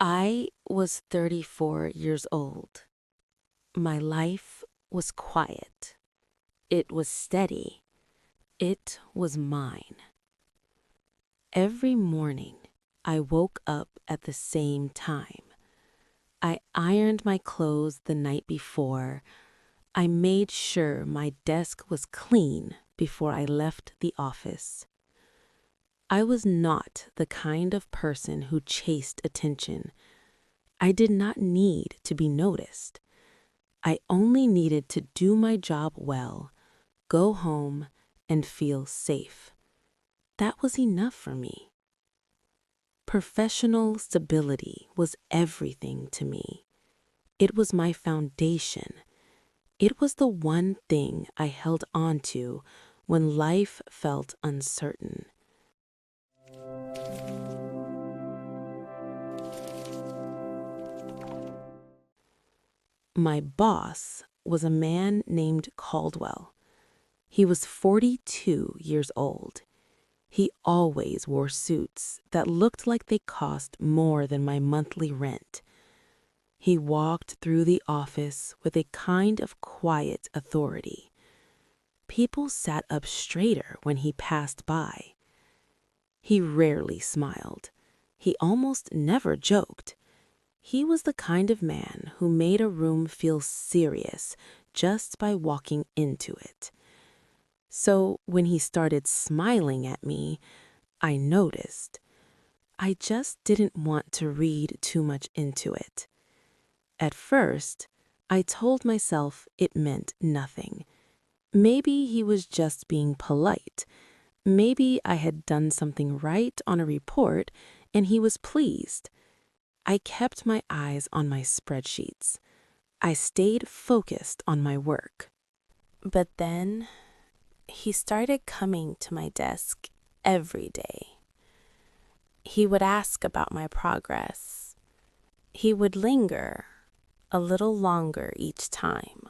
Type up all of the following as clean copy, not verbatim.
I was 34 years old. My life was quiet. It was steady. It was mine. Every morning, I woke up at the same time. I ironed my clothes the night before. I made sure my desk was clean before I left the office. I was not the kind of person who chased attention. I did not need to be noticed. I only needed to do my job well, go home, and feel safe. That was enough for me. Professional stability was everything to me. It was my foundation. It was the one thing I held on to when life felt uncertain. My boss was a man named Caldwell. He was 42 years old. He always wore suits that looked like they cost more than my monthly rent. He walked through the office with a kind of quiet authority. People sat up straighter when he passed by. He rarely smiled. He almost never joked. He was the kind of man who made a room feel serious just by walking into it. So when he started smiling at me, I noticed. I just didn't want to read too much into it. At first, I told myself it meant nothing. Maybe he was just being polite. Maybe I had done something right on a report and he was pleased. I kept my eyes on my spreadsheets. I stayed focused on my work. But then he started coming to my desk every day. He would ask about my progress. He would linger a little longer each time.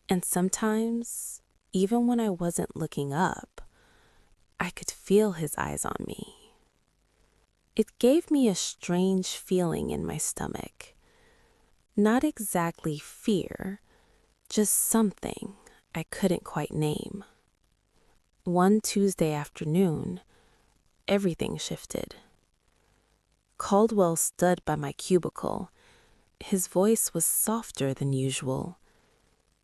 And sometimes, even when I wasn't looking up, I could feel his eyes on me. It gave me a strange feeling in my stomach. Not exactly fear, just something I couldn't quite name. One Tuesday afternoon, everything shifted. Caldwell stood by my cubicle. His voice was softer than usual.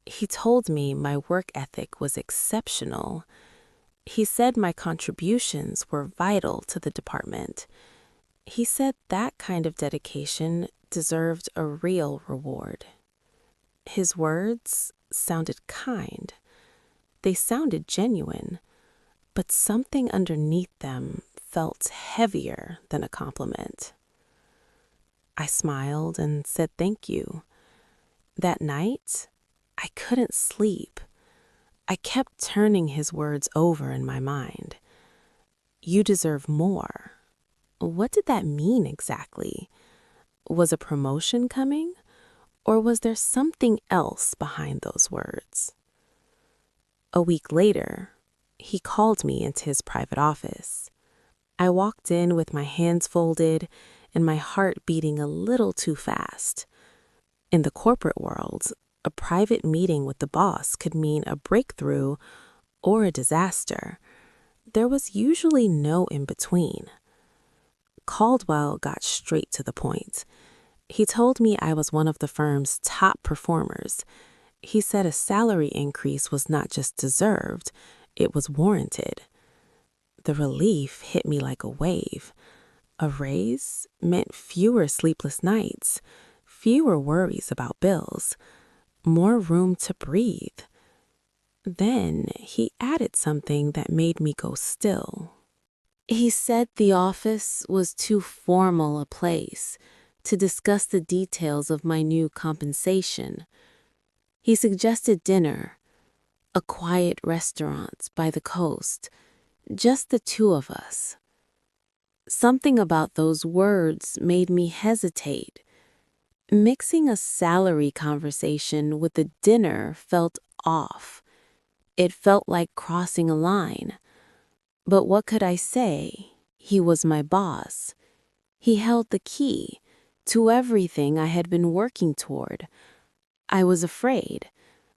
He told me my work ethic was exceptional. He said my contributions were vital to the department. He said that kind of dedication deserved a real reward. His words sounded kind. They sounded genuine, but something underneath them felt heavier than a compliment. I smiled and said thank you. That night, I couldn't sleep. I kept turning his words over in my mind. You deserve more. What did that mean exactly? Was a promotion coming? Or was there something else behind those words? A week later, he called me into his private office. I walked in with my hands folded and my heart beating a little too fast. In the corporate world, a private meeting with the boss could mean a breakthrough or a disaster. There was usually no in between. Caldwell got straight to the point. He told me I was one of the firm's top performers. He said a salary increase was not just deserved, it was warranted. The relief hit me like a wave. A raise meant fewer sleepless nights, fewer worries about bills, more room to breathe. Then he added something that made me go still. He said the office was too formal a place to discuss the details of my new compensation. He suggested dinner, a quiet restaurant by the coast, just the two of us. Something about those words made me hesitate. Mixing a salary conversation with a dinner felt off. It felt like crossing a line. But what could I say? He was my boss. He held the key. to everything I had been working toward. I was afraid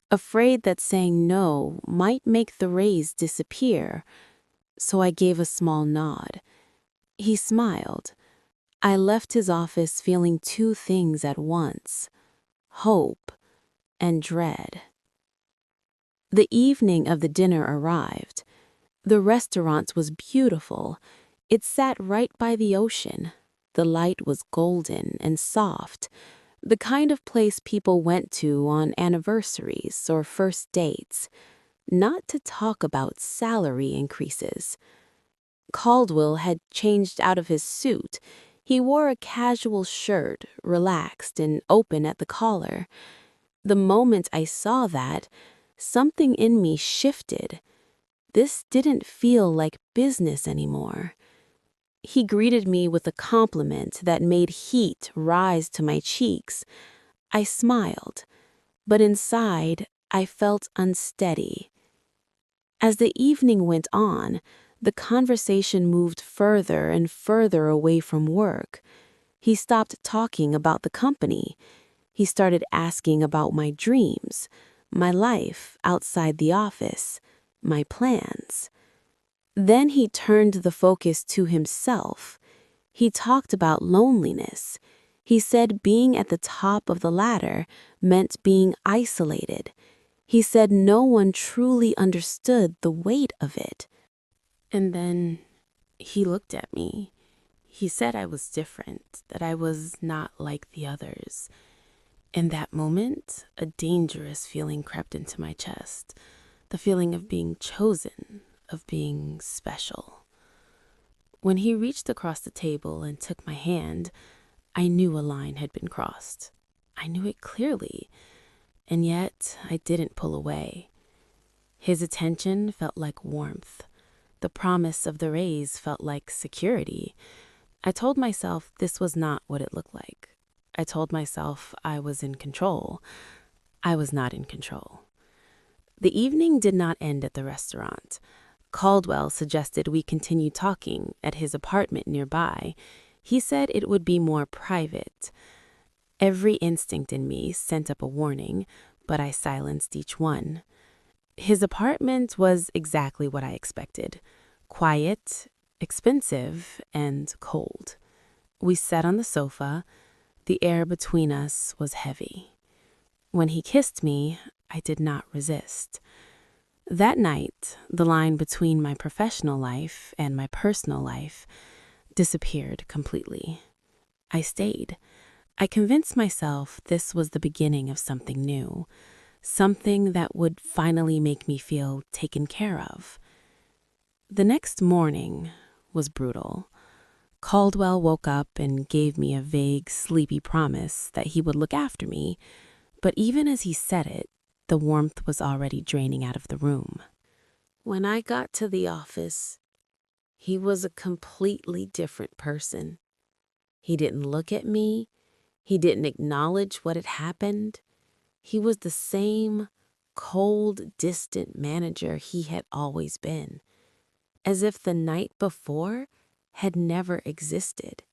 that saying no might make the raise disappear, so I gave a small nod. He smiled. I left his office feeling two things at once: hope and dread. The evening of the dinner arrived. The restaurant was beautiful. It sat right by the ocean. The light was golden and soft, the kind of place people went to on anniversaries or first dates, not to talk about salary increases. Caldwell had changed out of his suit. He wore a casual shirt, relaxed and open at the collar. The moment I saw that, something in me shifted. This didn't feel like business anymore. He greeted me with a compliment that made heat rise to my cheeks. I smiled, but inside I felt unsteady. As the evening went on, the conversation moved further and further away from work. He stopped talking about the company. He started asking about my dreams, my life outside the office, my plans. Then he turned the focus to himself. He talked about loneliness. He said being at the top of the ladder meant being isolated. He said no one truly understood the weight of it. And then he looked at me. He said I was different, that I was not like the others. In that moment, a dangerous feeling crept into my chest, the feeling of being chosen, of being special. When he reached across the table and took my hand, I knew a line had been crossed. I knew it clearly, and yet I didn't pull away. His attention felt like warmth. The promise of the raise felt like security. I told myself this was not what it looked like. I told myself I was in control. I was not in control. The evening did not end at the restaurant. Caldwell suggested we continue talking at his apartment nearby. He said it would be more private. Every instinct in me sent up a warning, but I silenced each one. His apartment was exactly what I expected: quiet, expensive, and cold. We sat on the sofa. The air between us was heavy. When he kissed me, I did not resist. That night, the line between my professional life and my personal life disappeared completely. I stayed. I convinced myself this was the beginning of something new, something that would finally make me feel taken care of. The next morning was brutal. Caldwell woke up and gave me a vague, sleepy promise that he would look after me, but even as he said it, the warmth was already draining out of the room. When I got to the office, he was a completely different person. He didn't look at me. He didn't acknowledge what had happened. He was the same cold, distant manager he had always been, as if the night before had never existed.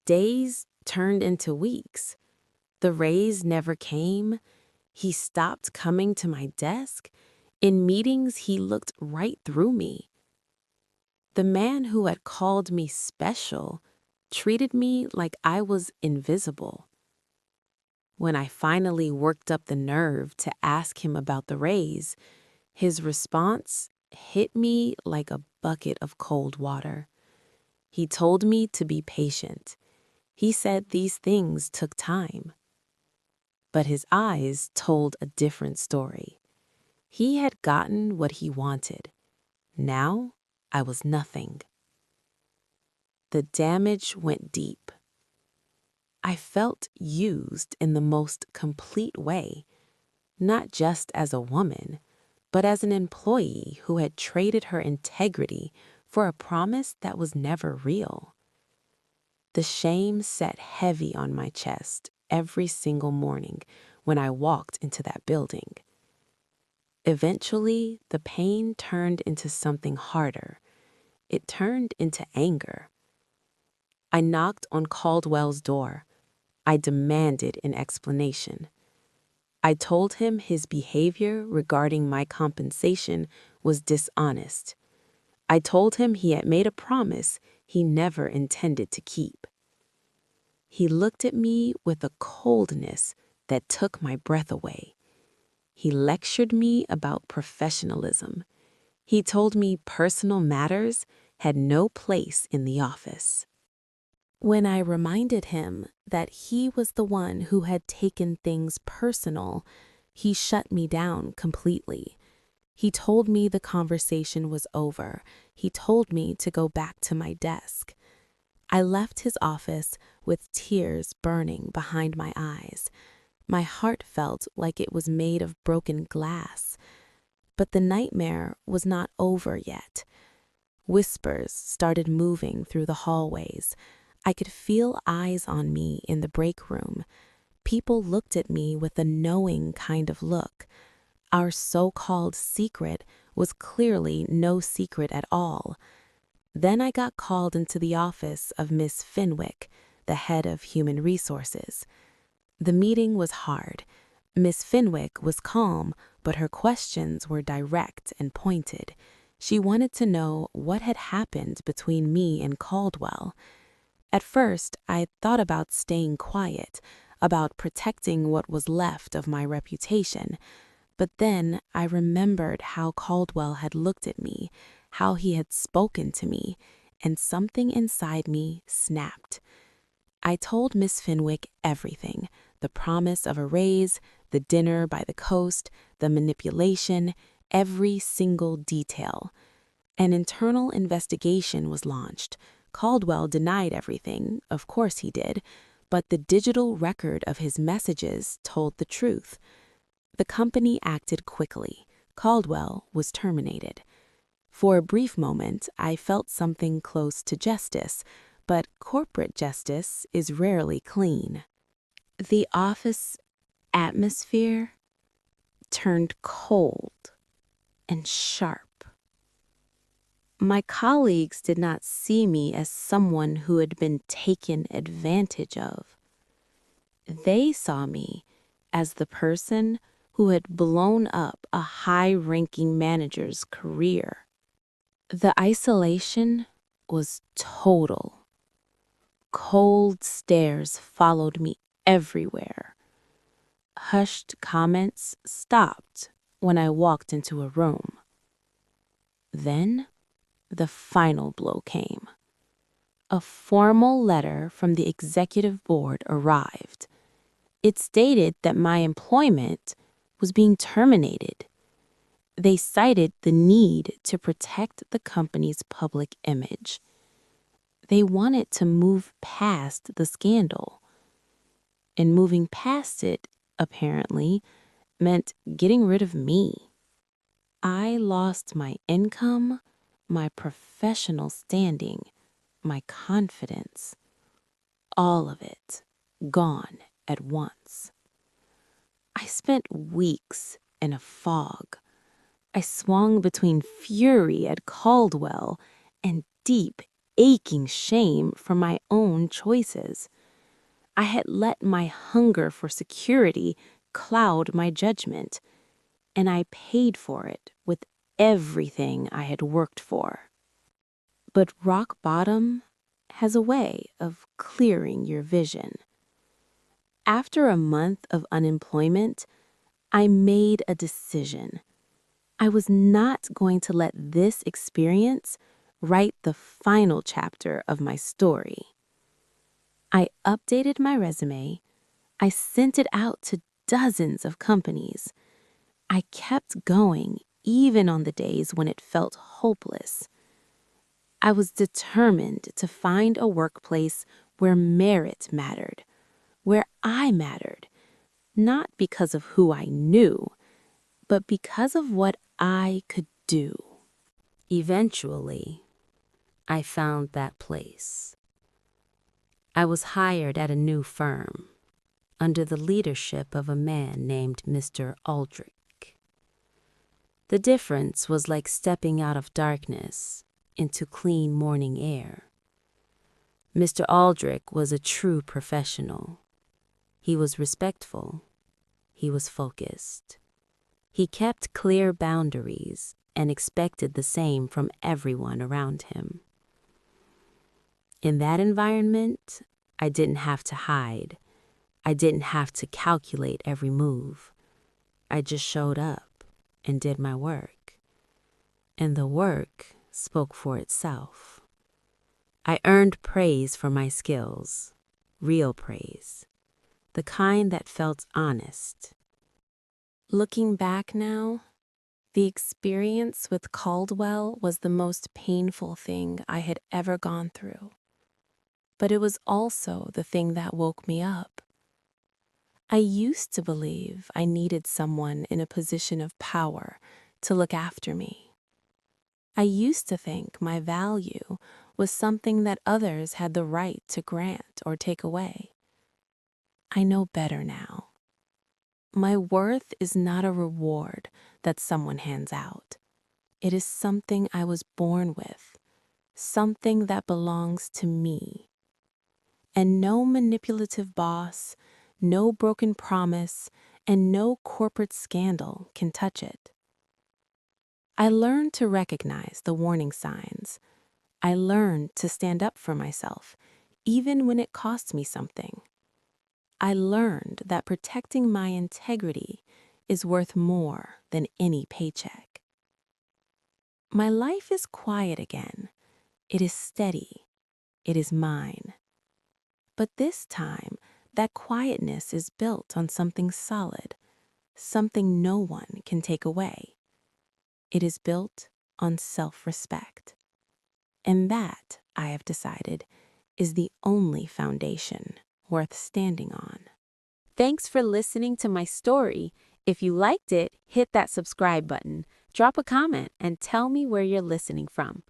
Days turned into weeks. The raise never came. He stopped coming to my desk. In meetings, he looked right through me. The man who had called me special treated me like I was invisible. When I finally worked up the nerve to ask him about the raise, his response hit me like a bucket of cold water. He told me to be patient. He said these things took time. But his eyes told a different story. He had gotten what he wanted. Now I was nothing. The damage went deep. I felt used in the most complete way, not just as a woman, but as an employee who had traded her integrity for a promise that was never real. The shame sat heavy on my chest every single morning when I walked into that building. Eventually, the pain turned into something harder. It turned into anger. I knocked on Caldwell's door. I demanded an explanation. I told him his behavior regarding my compensation was dishonest. I told him he had made a promise he never intended to keep. He looked at me with a coldness that took my breath away. He lectured me about professionalism. He told me personal matters had no place in the office. When I reminded him that he was the one who had taken things personal, he shut me down completely. He told me the conversation was over. He told me to go back to my desk. I left his office with tears burning behind my eyes. My heart felt like it was made of broken glass. But the nightmare was not over yet. Whispers started moving through the hallways. I could feel eyes on me in the break room. People looked at me with a knowing kind of look. Our so-called secret was clearly no secret at all. Then I got called into the office of Miss Fenwick, the head of human resources. The meeting was hard. Miss Fenwick was calm, but her questions were direct and pointed. She wanted to know what had happened between me and Caldwell. At first, I thought about staying quiet, about protecting what was left of my reputation. But then I remembered how Caldwell had looked at me, how he had spoken to me, and something inside me snapped. I told Miss Fenwick everything: the promise of a raise, the dinner by the coast, the manipulation, every single detail. An internal investigation was launched. Caldwell denied everything, of course he did, but the digital record of his messages told the truth. The company acted quickly. Caldwell was terminated. For a brief moment, I felt something close to justice, but corporate justice is rarely clean. The office atmosphere turned cold and sharp. My colleagues did not see me as someone who had been taken advantage of. They saw me as the person who had blown up a high-ranking manager's career. The isolation was total. Cold stares followed me everywhere. Hushed comments stopped when I walked into a room. Then the final blow came. A formal letter from the executive board arrived. It stated that my employment was being terminated. They cited the need to protect the company's public image. They wanted to move past the scandal. And moving past it, apparently, meant getting rid of me. I lost my income, my professional standing, my confidence. All of it gone at once. I spent weeks in a fog. I swung between fury at Caldwell and deep, aching shame for my own choices. I had let my hunger for security cloud my judgment, and I paid for it with everything I had worked for. But rock bottom has a way of clearing your vision. After a month of unemployment, I made a decision. I was not going to let this experience write the final chapter of my story. I updated my resume. I sent it out to dozens of companies. I kept going even on the days when it felt hopeless. I was determined to find a workplace where merit mattered, where I mattered, not because of who I knew, but because of what I could do. Eventually, I found that place. I was hired at a new firm under the leadership of a man named Mr. Aldrich. The difference was like stepping out of darkness into clean morning air. Mr. Aldrich was a true professional. He was respectful. He was focused. He kept clear boundaries and expected the same from everyone around him. In that environment, I didn't have to hide. I didn't have to calculate every move. I just showed up and did my work. And the work spoke for itself. I earned praise for my skills, real praise, the kind that felt honest. Looking back now, the experience with Caldwell was the most painful thing I had ever gone through. But it was also the thing that woke me up. I used to believe I needed someone in a position of power to look after me. I used to think my value was something that others had the right to grant or take away. I know better now. My worth is not a reward that someone hands out. It is something I was born with, something that belongs to me. And no manipulative boss, no broken promise, and no corporate scandal can touch it. I learned to recognize the warning signs. I learned to stand up for myself, even when it cost me something. I learned that protecting my integrity is worth more than any paycheck. My life is quiet again. It is steady. It is mine. But this time, that quietness is built on something solid, something no one can take away. It is built on self-respect. And that, I have decided, is the only foundation worth standing on. Thanks for listening to my story. If you liked it, hit that subscribe button, drop a comment, and tell me where you're listening from.